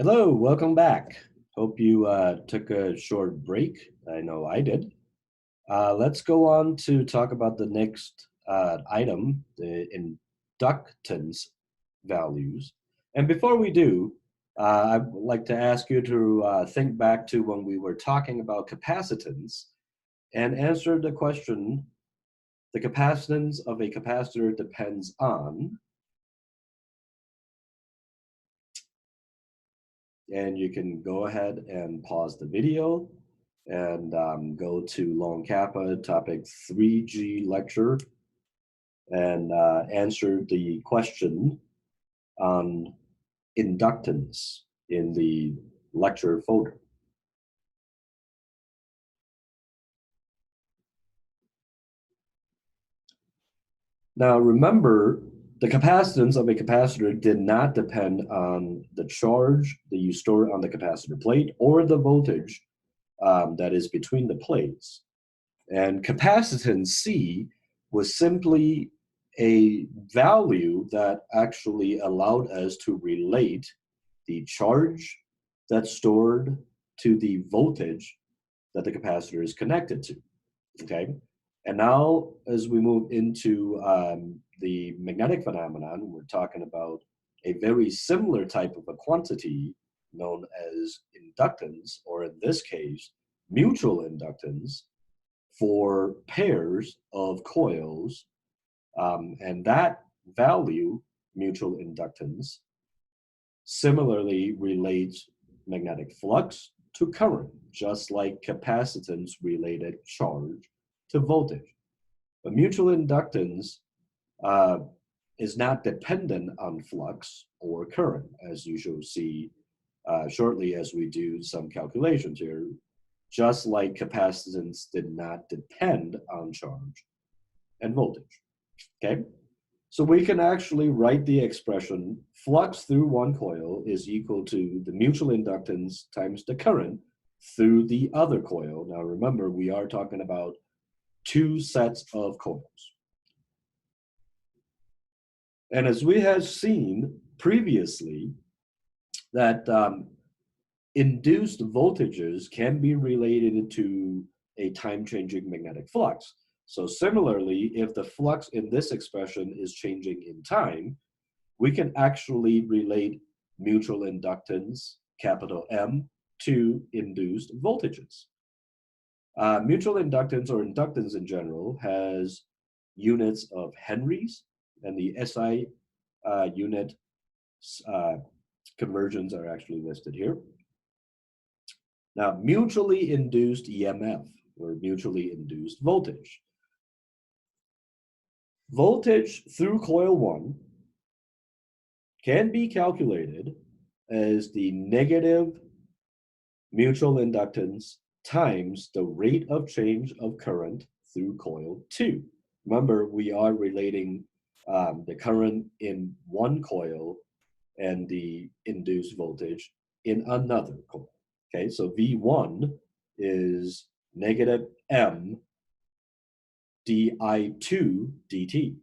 Hello, welcome back. Hope you took a short break. I know I did. Let's go on to talk about the next item, the inductance values. And before we do, I'd like to ask you to think back to when we were talking about capacitance and answer the question, the capacitance of a capacitor depends on, and you can go ahead and pause the video and go to Long Kappa topic 3G lecture and answer the question on inductance in the lecture folder. Now remember, the capacitance of a capacitor did not depend on the charge that you store on the capacitor plate or the voltage that is between the plates. And capacitance C was simply a value that actually allowed us to relate the charge that's stored to the voltage that the capacitor is connected to, okay? And now, as we move into the magnetic phenomenon, we're talking about a very similar type of a quantity known as inductance, or in this case, mutual inductance, for pairs of coils, and that value, mutual inductance, similarly relates magnetic flux to current, just like capacitance related charge to voltage. But mutual inductance is not dependent on flux or current, as you shall see shortly as we do some calculations here, just like capacitance did not depend on charge and voltage, okay? So we can actually write the expression flux through one coil is equal to the mutual inductance times the current through the other coil. Now remember, we are talking about two sets of coils. And as we have seen previously, that induced voltages can be related to a time-changing magnetic flux. So similarly, if the flux in this expression is changing in time, we can actually relate mutual inductance, capital M, to induced voltages. Mutual inductance, or inductance in general, has units of henries, and the SI unit conversions are actually listed here. Now, mutually induced EMF, or mutually induced voltage. Voltage through coil 1 can be calculated as the negative mutual inductance times the rate of change of current through coil 2. Remember, we are relating the current in one coil and the induced voltage in another coil. Okay, so V1 is negative M di2 dt.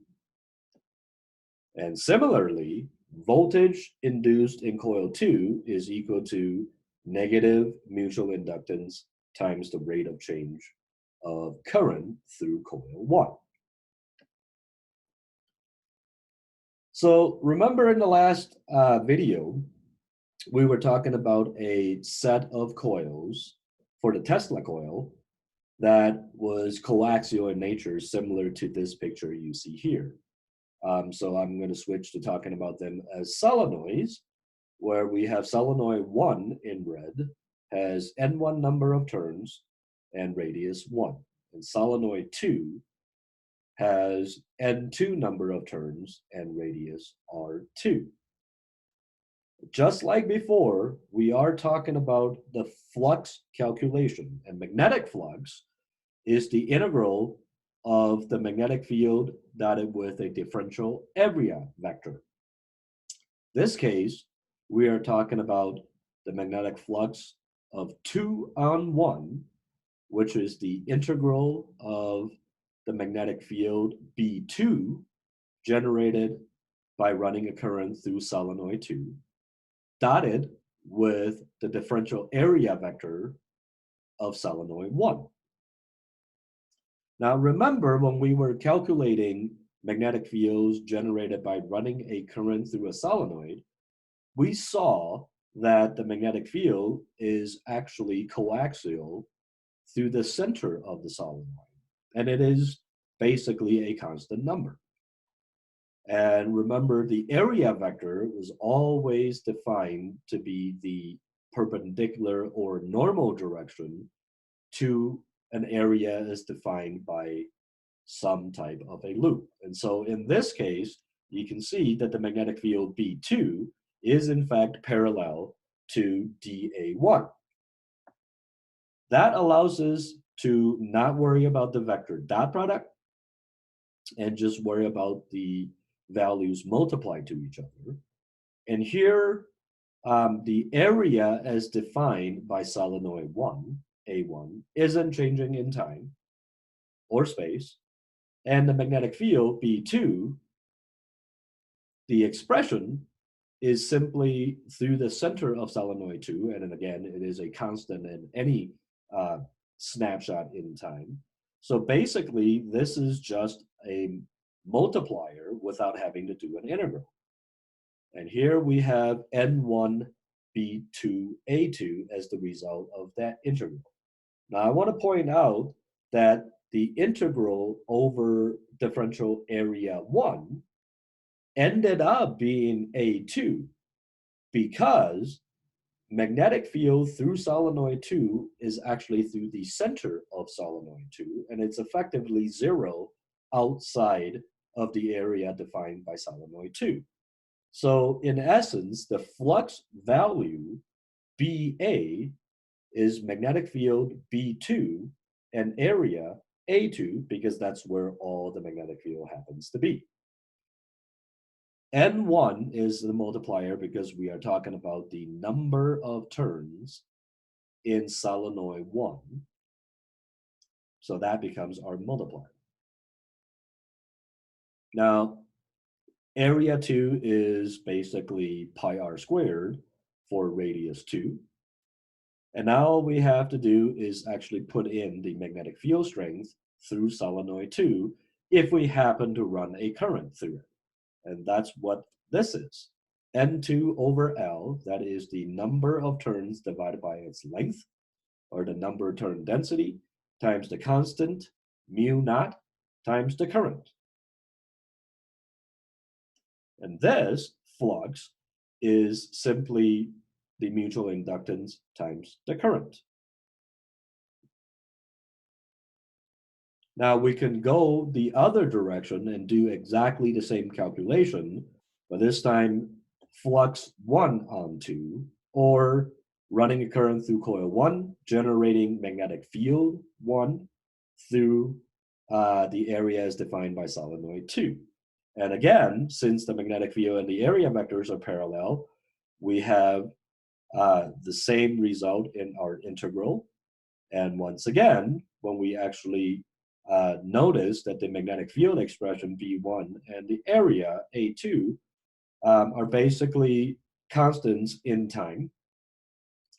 And similarly, voltage induced in coil 2 is equal to negative mutual inductance times the rate of change of current through coil 1. So remember in the last video, we were talking about a set of coils for the Tesla coil that was coaxial in nature, similar to this picture you see here. So I'm going to switch to talking about them as solenoids, where we have solenoid 1 in red has N1 number of turns and radius 1. And solenoid 2 has N2 number of turns and radius R2. Just like before, we are talking about the flux calculation, and magnetic flux is the integral of the magnetic field dotted with a differential area vector. This case, we are talking about the magnetic flux of 2 on 1, which is the integral of the magnetic field B2 generated by running a current through solenoid 2, dotted with the differential area vector of solenoid 1. Now remember, when we were calculating magnetic fields generated by running a current through a solenoid, we saw that the magnetic field is actually coaxial through the center of the solenoid, and it is basically a constant number. And remember, the area vector was always defined to be the perpendicular or normal direction to an area is defined by some type of a loop. And so in this case, you can see that the magnetic field B2 is in fact parallel to dA1. That allows us to not worry about the vector dot product and just worry about the values multiplied to each other. And here, the area as defined by solenoid 1, A1, isn't changing in time or space. And the magnetic field, B2, the expression is simply through the center of solenoid 2, and then again, it is a constant in any snapshot in time. So basically, this is just a multiplier without having to do an integral. And here we have N1 B2 A2 as the result of that integral. Now I want to point out that the integral over differential area 1 ended up being A2 because magnetic field through solenoid 2 is actually through the center of solenoid 2, and it's effectively 0 outside of the area defined by solenoid 2. So in essence, the flux value BA is magnetic field B2 and area A2 because that's where all the magnetic field happens to be. N1 is the multiplier because we are talking about the number of turns in solenoid 1. So that becomes our multiplier. Now, area 2 is basically pi r squared for radius 2. And now all we have to do is actually put in the magnetic field strength through solenoid 2 if we happen to run a current through it. And that's what this is. N2 over L, that is the number of turns divided by its length, or the number turn density, times the constant, mu naught, times the current. And this flux is simply the mutual inductance times the current. Now we can go the other direction and do exactly the same calculation, but this time flux 1 on 2, or running a current through coil 1, generating magnetic field 1 through the area as defined by solenoid 2. And again, since the magnetic field and the area vectors are parallel, we have the same result in our integral. And once again, when we actually notice that the magnetic field expression V1 and the area A2 are basically constants in time,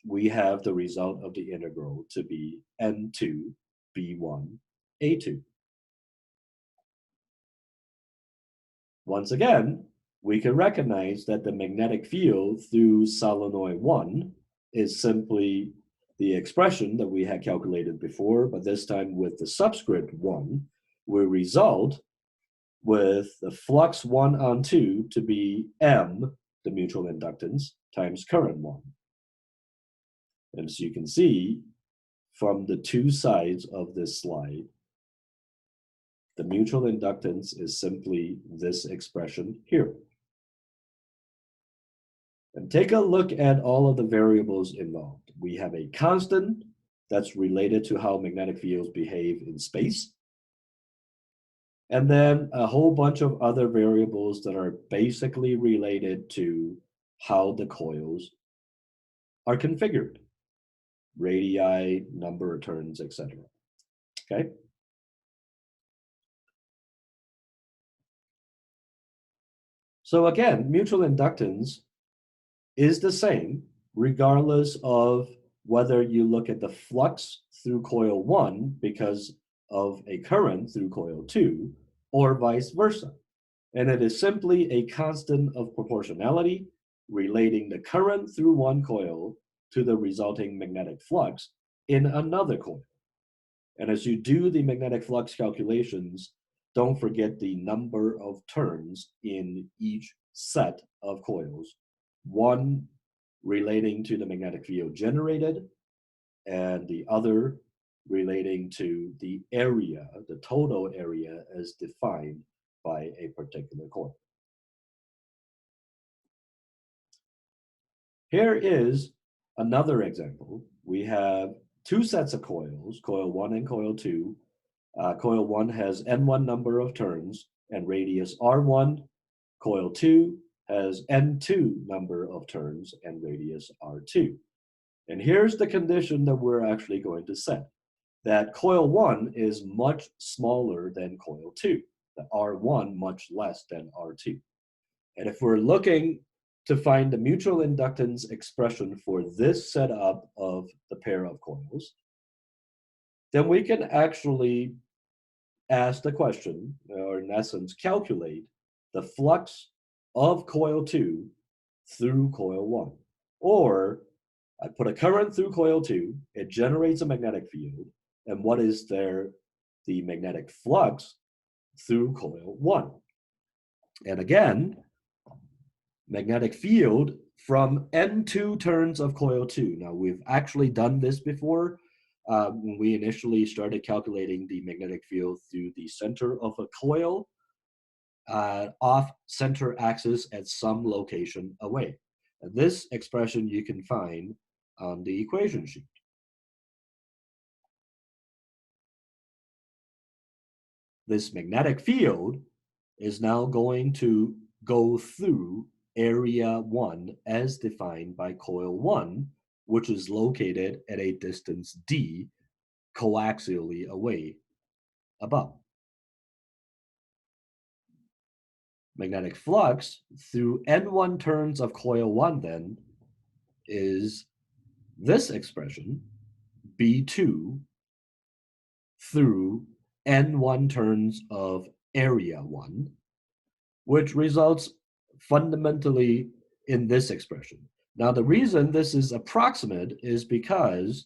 we have the result of the integral to be N2 B1 A2. Once again, we can recognize that the magnetic field through solenoid 1 is simply the expression that we had calculated before, but this time with the subscript 1, will result with the flux 1 on 2 to be M, the mutual inductance, times current 1. And as you can see from the two sides of this slide, the mutual inductance is simply this expression here. And take a look at all of the variables involved. We have a constant that's related to how magnetic fields behave in space. And then a whole bunch of other variables that are basically related to how the coils are configured. Radii, number of turns, etc. Okay? So again, mutual inductance is the same regardless of whether you look at the flux through coil 1 because of a current through coil 2 or vice versa. And it is simply a constant of proportionality relating the current through one coil to the resulting magnetic flux in another coil. And as you do the magnetic flux calculations, don't forget the number of turns in each set of coils, one relating to the magnetic field generated, and the other relating to the area, the total area as defined by a particular coil. Here is another example. We have two sets of coils, coil 1 and coil 2. Coil 1 has N1 number of turns and radius R1. Coil 2 has N2 number of turns and radius R2. And here's the condition that we're actually going to set, that coil 1 is much smaller than coil 2, the R1 much less than R2. And if we're looking to find the mutual inductance expression for this setup of the pair of coils, then we can actually ask the question, or in essence, calculate the flux of coil 2 through coil 1. Or I put a current through coil 2, it generates a magnetic field, and what is the magnetic flux through coil 1? And again, magnetic field from N2 turns of coil 2. Now, we've actually done this before when we initially started calculating the magnetic field through the center of a coil off center axis at some location away. And this expression you can find on the equation sheet. This magnetic field is now going to go through area 1 as defined by coil 1, which is located at a distance d coaxially away above. Magnetic flux through N1 turns of coil 1 then is this expression, B2 through N1 turns of area 1, which results fundamentally in this expression. Now, the reason this is approximate is because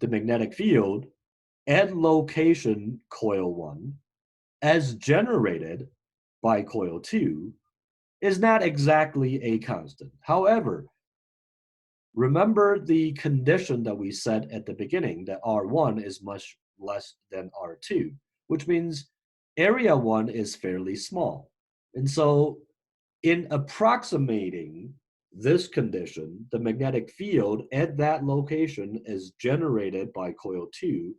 the magnetic field at location coil 1, as generated by coil 2, is not exactly a constant. However, remember the condition that we set at the beginning, that R1 is much less than R2, which means area 1 is fairly small. And so in approximating this condition, the magnetic field at that location as generated by coil 2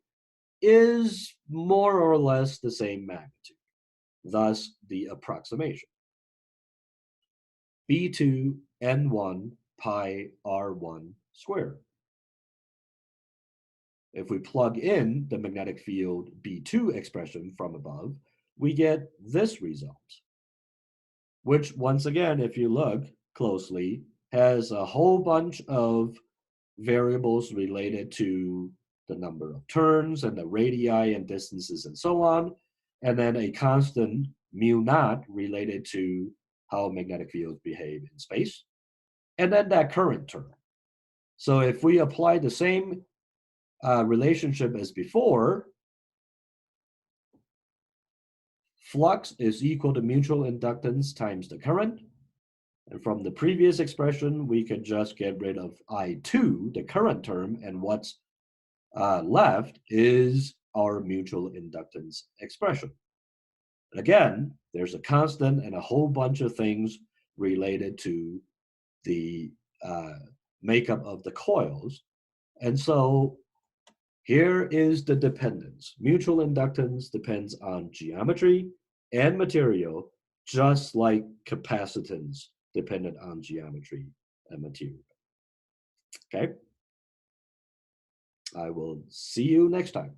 is more or less the same magnitude, thus the approximation. B2 N1 pi R1 squared. If we plug in the magnetic field B2 expression from above, we get this result, which once again, if you look closely, has a whole bunch of variables related to the number of turns and the radii and distances and so on, and then a constant mu naught related to how magnetic fields behave in space, and then that current term. So if we apply the same relationship as before, flux is equal to mutual inductance times the current. And from the previous expression, we could just get rid of I2, the current term, and what's left is our mutual inductance expression. Again, there's a constant and a whole bunch of things related to the makeup of the coils. And so here is the dependence. Mutual inductance depends on geometry and material, just like capacitance dependent on geometry and material. Okay? I will see you next time.